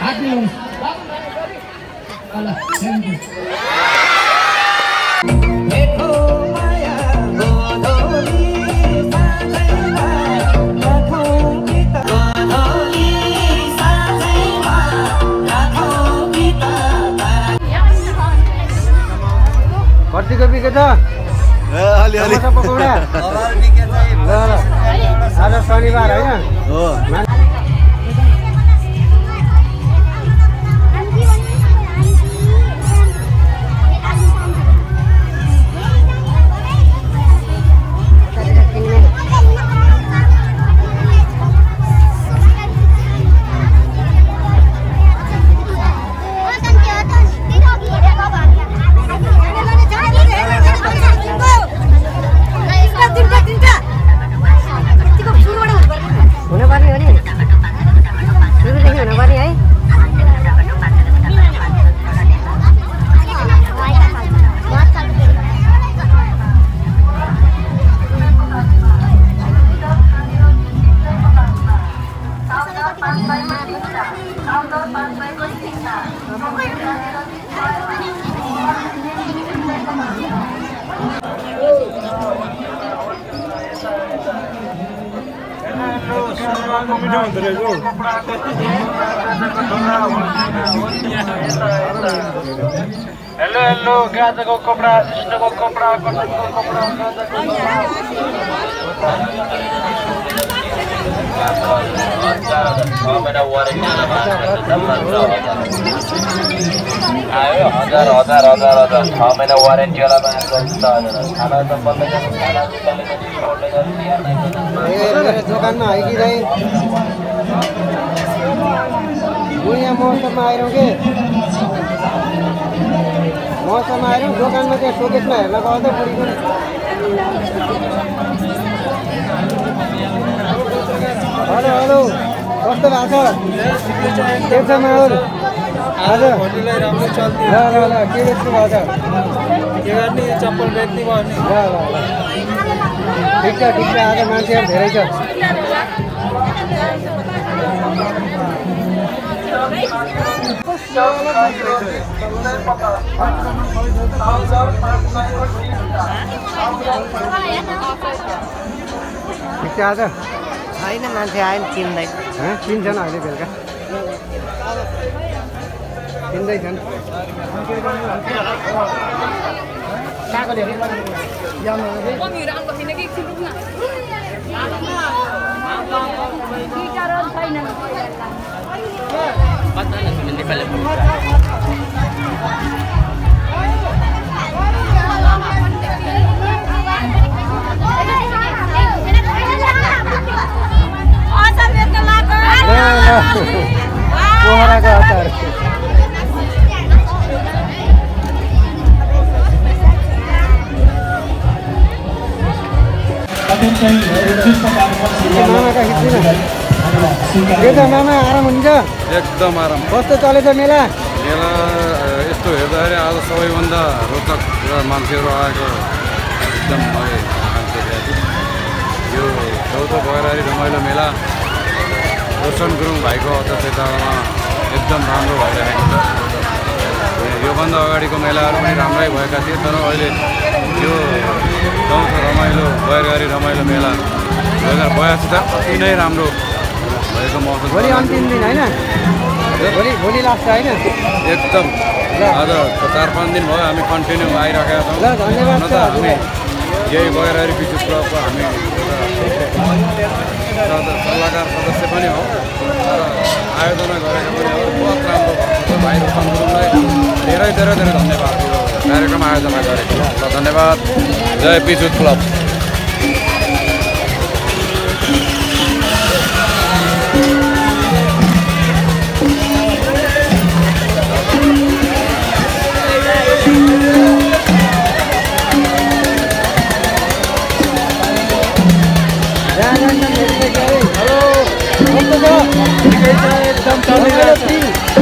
कतिको बिके छ अलि पकौडा आज शनिबार होइन हो हेलो हेलो गाजाको कपडा सिस्टरको कपडा कटनको कपडा आयो हजार 6 महिना वारेन्टी वाला खाना त बन्दैन दोकानमा आइदिँदै यहाँ मौसममा आइरहँ के मौसममा आइरहँ दोकानमा त्यहाँ सोकेसमा हेर्न गएको बुढीको हेलो हेलो कस्तो भएको छ के छ माहौल आज होटललाई राम्रो चल्थ्यो ल ल ल के बेच्नु भएको छ के गर्ने चप्पल बेच्ने भयो नि ल ल ल ठिक छ आज मान्छेहरू धेरै छ ठिक छ आज छैन मान्छे आयो नि चिन्दैन चिन्छन् अहिले बेलुका चिन्दैछन् पोखराको अचार मामा आराम हुन्छ एकदम आराम कस्तो चलेछ मेला मेला यस्तो हेर्दाखेरि आज सबैभन्दा रोचक र मान्छेहरू आएको एकदम यो चौथो बगैरारी रमाइलो मेला रोशन गुरुङ भाइको अध्यक्षतामा एकदम राम्रो भइरहेको छ योभन्दा अगाडिको मेलाहरू पनि राम्रै भएका थिए तर अहिले यो चौथो रमाइलो बगैरारी रमाइलो मेला 2082 त अति नै राम्रो भएको महसुस भोलि अन्तिम दिन होइन भोलि लास्ट होइन एकदम आज 4-5 दिन भयो हामी कन्टिन्यू आइरहेका छौँ धन्यवाद त हामी यही बगैरारी विद्युत क्लबको हामी सल्लाहकार सदस्य पनि हो र आयोजना गरेको पनि हो बहुत राम्रो भाइ रोशन गुरुङलाई धेरै धेरै धेरै धन्यवाद यो कार्यक्रम आयोजना गरेको ल धन्यवाद जय विद्युत क्लब एकदम चलिरहेको छ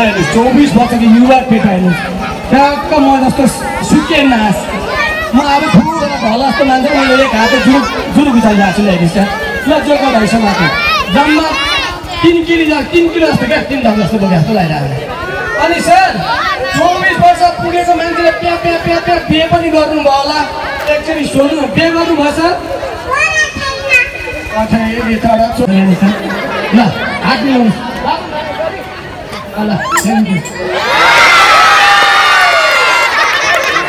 हेर्नुहोस् 24 वर्षको युवा केटा हेर्नुहोस् ट्याक्क म जस्तो सुके नास म अब ठुलो ढल जस्तो मान्छे मैले एक हात जुरु गुचाइरहेको छु हेर्नुहोस् त्यहाँ ल जोको भइसक्यो माथि जम्मा 3 किलो जस्तो क्या 3 ढल जस्तो बोके जस्तो लागिरहेको अनि सर 24 वर्ष पुगेको मान्छेले प्या बिहे पनि गर्नुभयो होला एकचोटि सोध्नु बिहे गर्नुभयो सर ल हात मिलाउनु ल थ्याङ्क यू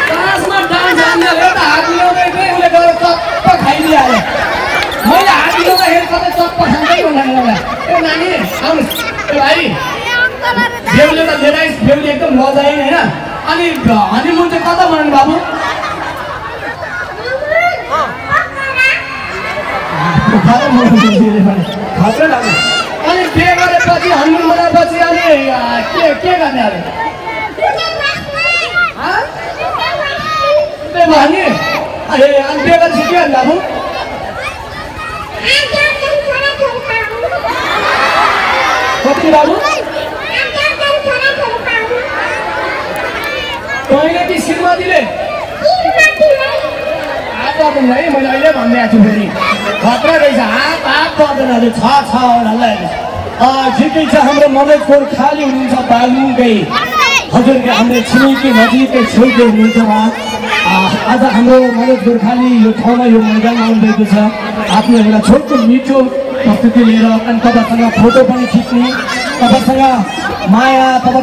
क्लासमा डान्स हान्नेले एउटा हात मिलाउँदै थिएँ उसले गएर चप्प खाइदिइहाल्यो मैले हात मिलाउँदाखेरि कतै चप्प खाँदै बनाएको होला ए नानी आउनुहोस् ए भाइ बेहुली त लिएर आइस बेहुली एकदम लजाइन होइन अनि हनिमुन चाहिँ कता बनाउनु बाबु अनि बिहे गरेपछि हनिमुन मनाएपछि अनि के गर्ने अरे भने ए अनि बिहे गरेपछि के गर्ने बाबु कति बाबु तैँले कि श्रीमतीले हात गर्दैन है मैले अहिले भनिदिएको छु फेरि खतरा रहेछ हात गर्दैन अरे छ होला ठिकै छ हाम्रो मधेस गोर्खाली हुनुहुन्छ बागलुङकै हजुरको हाम्रो छिमेकी नजिकै छेउकै हुनुहुन्छ उहाँ आज हाम्रो मधेस गोर्खाली यो ठाउँमा यो मैदानमा आउनुभएको छ आफ्नो एउटा छोटो मिठो प्रस्तुति लिएर अनि तपाईँसँग फोटो पनि खिच्ने तपाईँसँग माया तपाईँ